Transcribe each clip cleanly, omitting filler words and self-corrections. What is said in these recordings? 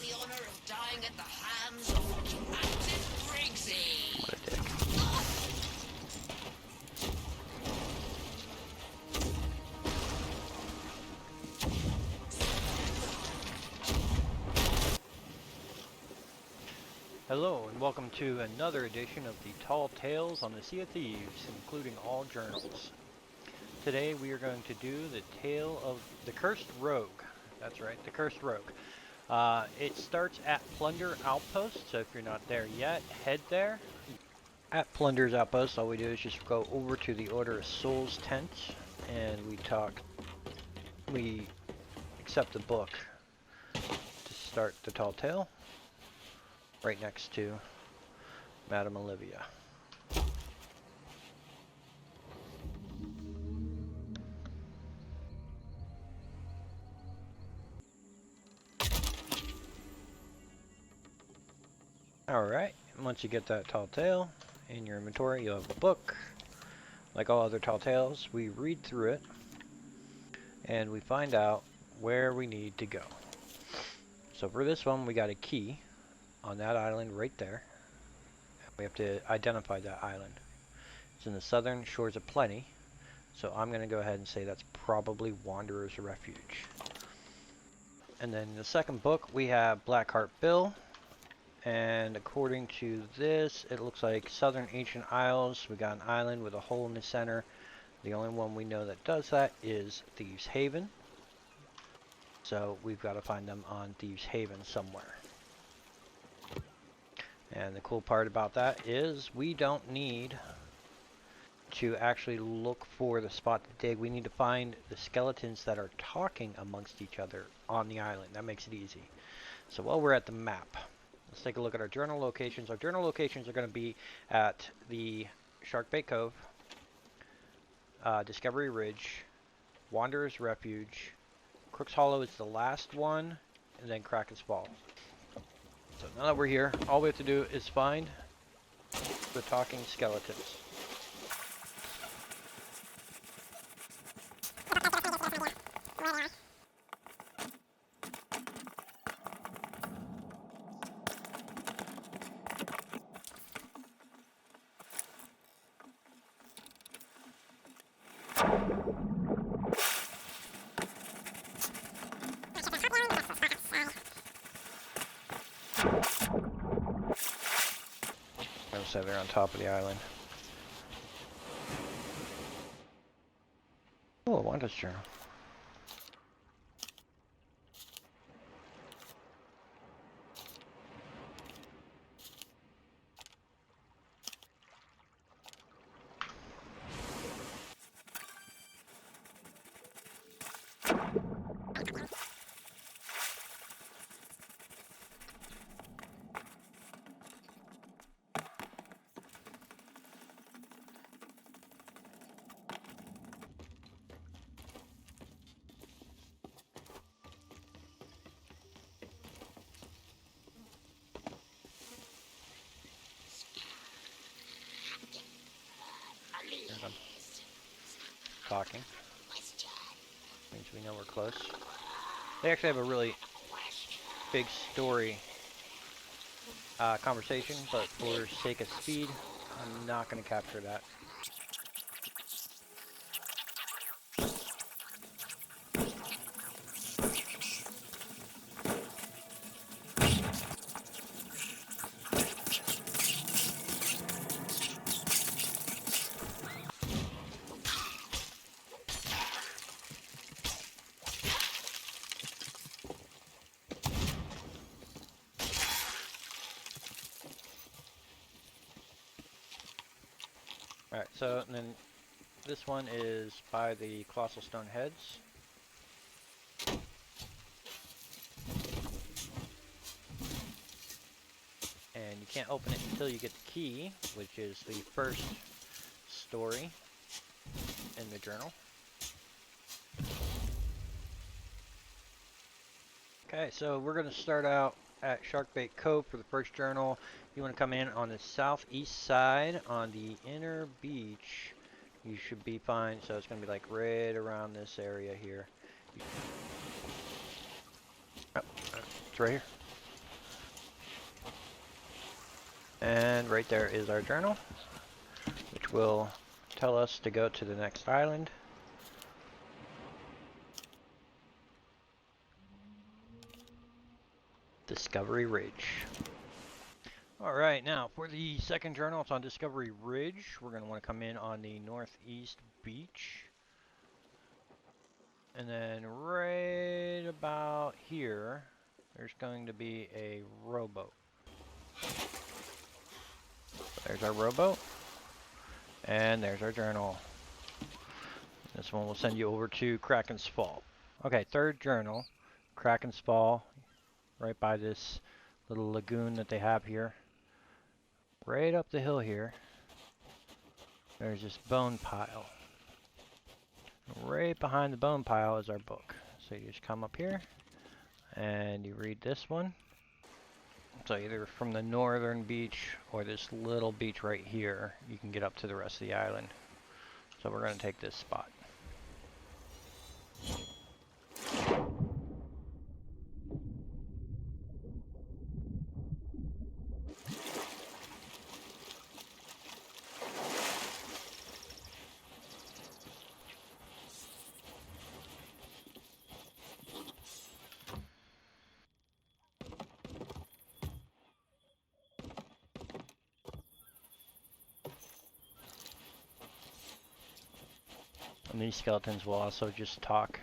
the honor of dying at the hands of Captain Briggsy. What a dick. Hello and welcome to another edition of the Tall Tales on the Sea of Thieves, including all journals. Today we are going to do the tale of the Cursed Rogue. That's right, the Cursed Rogue. It starts at Plunder Outpost, so if you're not there yet, head there. At Plunder's Outpost, all we do is just go over to the Order of Souls tent, and we accept the book to start the Tall Tale, right next to Madame Olivia. Alright, once you get that Tall Tale in your inventory, you'll have a book. Like all other Tall Tales, we read through it, and we find out where we need to go. So for this one, we got a key on that island right there. We have to identify that island. It's in the southern shores of Plenty, so I'm going to go ahead and say that's probably Wanderer's Refuge. And then in the second book, we have Blackheart Bill. And according to this, it looks like Southern Ancient Isles. We got an island with a hole in the center. The only one we know that does that is Thieves Haven. So we've got to find them on Thieves Haven somewhere. And the cool part about that is we don't need to actually look for the spot to dig. We need to find the skeletons that are talking amongst each other on the island. That makes it easy. So while we're at the map, let's take a look at our journal locations. Our journal locations are going to be at the Sharkbait Cove, Discovery Ridge, Wanderer's Refuge, Crook's Hollow is the last one, and then Kraken's Fall. So now that we're here, all we have to do is find the talking skeletons. So they're on top of the island. Oh, a Wanda's journal. Talking. Means we know we're close. They actually have a really big story conversation, but for sake of speed, I'm not going to capture that. Alright, so and then this one is by the Colossal Stone Heads. And you can't open it until you get the key, which is the first story in the journal. Okay, so we're going to start out at Sharkbait Cove for the first journal. You want to come in on the southeast side on the inner beach. You should be fine. So it's going to be like right around this area here. Oh, it's right here. And right there is our journal, which will tell us to go to the next island. Discovery Ridge. Alright, now for the second journal, it's on Discovery Ridge. We're going to want to come in on the northeast beach. And then right about here, there's going to be a rowboat. There's our rowboat. And there's our journal. This one will send you over to Kraken's Fall. Okay, third journal, Kraken's Fall, right by this little lagoon that they have here. Right up the hill here, there's this bone pile. Right behind the bone pile is our book. So you just come up here and you read this one. So either from the northern beach or this little beach right here, you can get up to the rest of the island. So we're going to take this spot. And these skeletons will also just talk.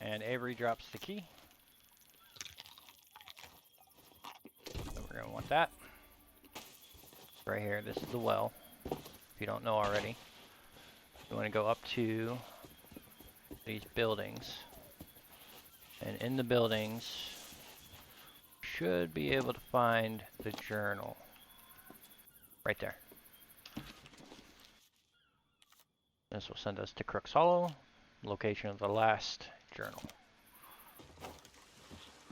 And Avery drops the key. So we're going to want that. Right here, this is the well, if you don't know already. You want to go up to these buildings. And in the buildings, should be able to find the journal. Right there. This will send us to Crook's Hollow, location of the last journal.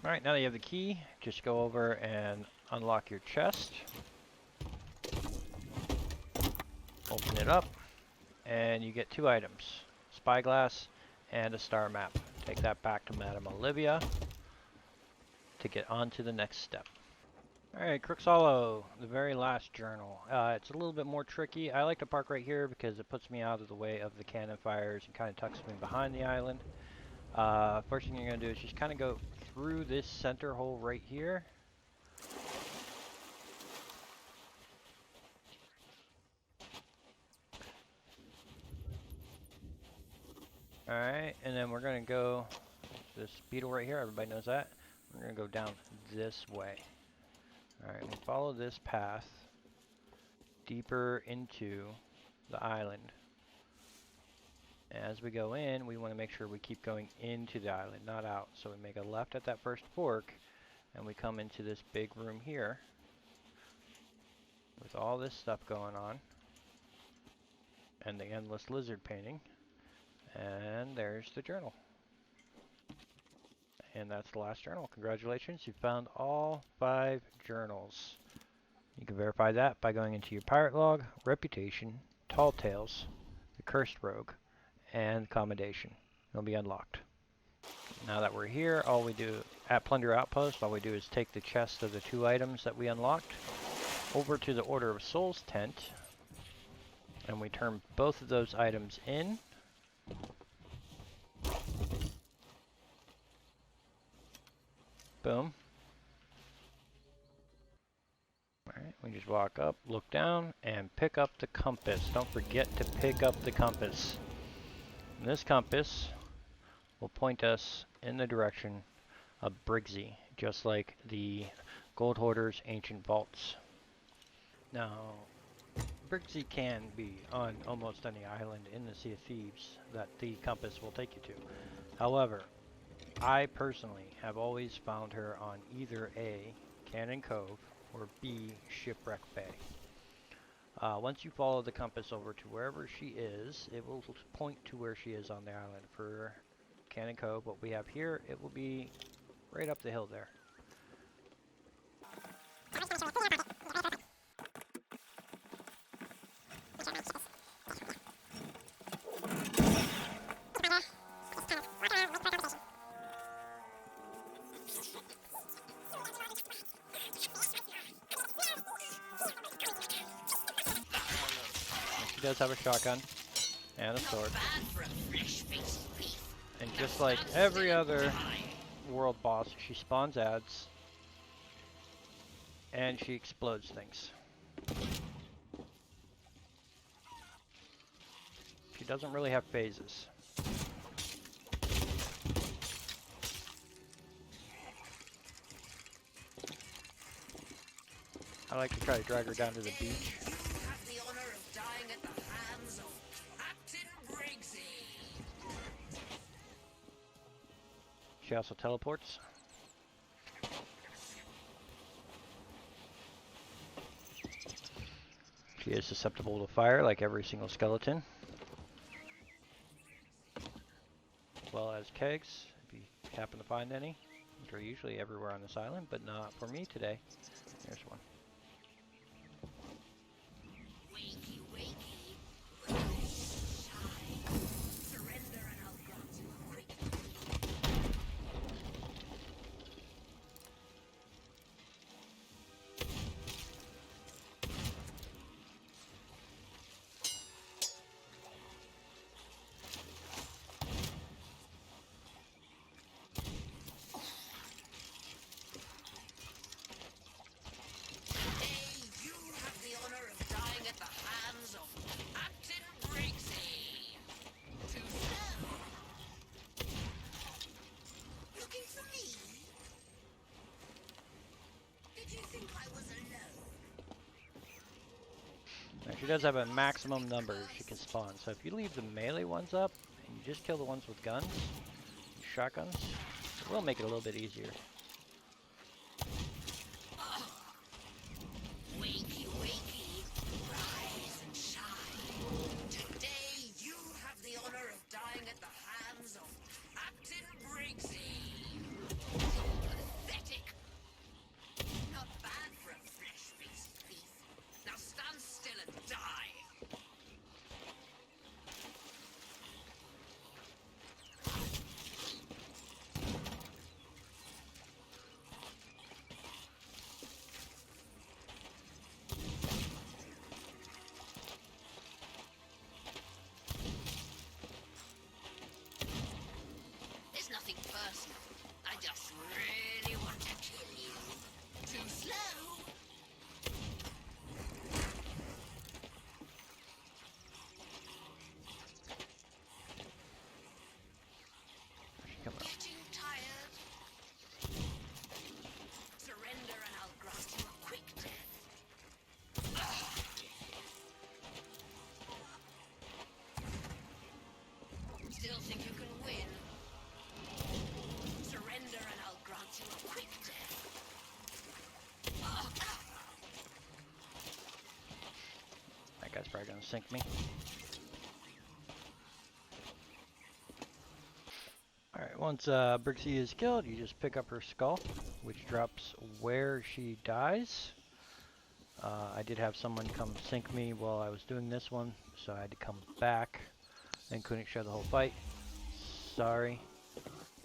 Alright, now that you have the key, just go over and unlock your chest. Open it up, and you get 2 items. Spyglass and a star map. Take that back to Madame Olivia to get on to the next step. Alright, Crook's Hollow, the very last journal. It's a little bit more tricky. I like to park right here because it puts me out of the way of the cannon fires and kind of tucks me behind the island. First thing you're going to do is just kind of go through this center hole right here. Alright, and then we're going to go, this beetle right here, everybody knows that. We're going to go down this way. Alright, we follow this path deeper into the island. As we go in, we want to make sure we keep going into the island, not out. So we make a left at that first fork, and we come into this big room here with all this stuff going on, and the endless lizard painting. And there's the journal. And that's the last journal. Congratulations, you found all 5 journals. You can verify that by going into your pirate log, reputation, tall tales, the Cursed Rogue, and commendation. It'll be unlocked. Now that we're here, all we do at Plunder Outpost, all we do is take the chest of the 2 items that we unlocked over to the Order of Souls tent, and we turn both of those items in. Boom. Alright, we just walk up, look down, and pick up the compass. Don't forget to pick up the compass. And this compass will point us in the direction of Briggsy, just like the Gold Hoarder's ancient vaults. Now, Briggsy can be on almost any island in the Sea of Thieves that the compass will take you to. However, I personally have always found her on either A, Cannon Cove, or B, Shipwreck Bay. Once you follow the compass over to wherever she is, it will point to where she is on the island. For Cannon Cove, what we have here, it will be right up the hill there. She does have a shotgun and a sword. And just like every other world boss, she spawns ads and she explodes things. She doesn't really have phases. I like to try to drag her down to the beach. She also teleports. She is susceptible to fire like every single skeleton. As well as kegs, if you happen to find any, which are usually everywhere on this island, but not for me today. There's one. Now, she does have a maximum number she can spawn, so if you leave the melee ones up, and you just kill the ones with guns, shotguns, it will make it a little bit easier. Wakey, wakey, rise and shine. Today you have the honor of dying at the hands of Captain Briggsy. Pathetic. Not bad for a flesh-faced thief. Now stand still and die. It's nothing personal. I just really want to kill you. Too slow. Come on. Getting tired? Surrender and I'll grant you a quick death. Still think you can win? Surrender and I'll grant you a quick death. That guy's probably gonna sink me. Alright, once Brixie is killed, you just pick up her skull, which drops where she dies. I did have someone come sink me while I was doing this one, so I had to come back and couldn't show the whole fight. Sorry.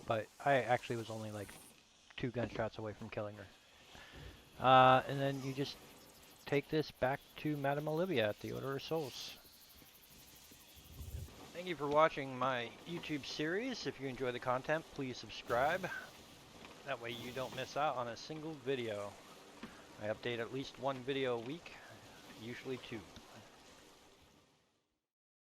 But I actually was only like 2 gunshots away from killing her. And then you just take this back to Madame Olivia at the Order of Souls. Thank you for watching my YouTube series. If you enjoy the content, please subscribe. That way you don't miss out on a single video. I update at least 1 video a week, usually 2.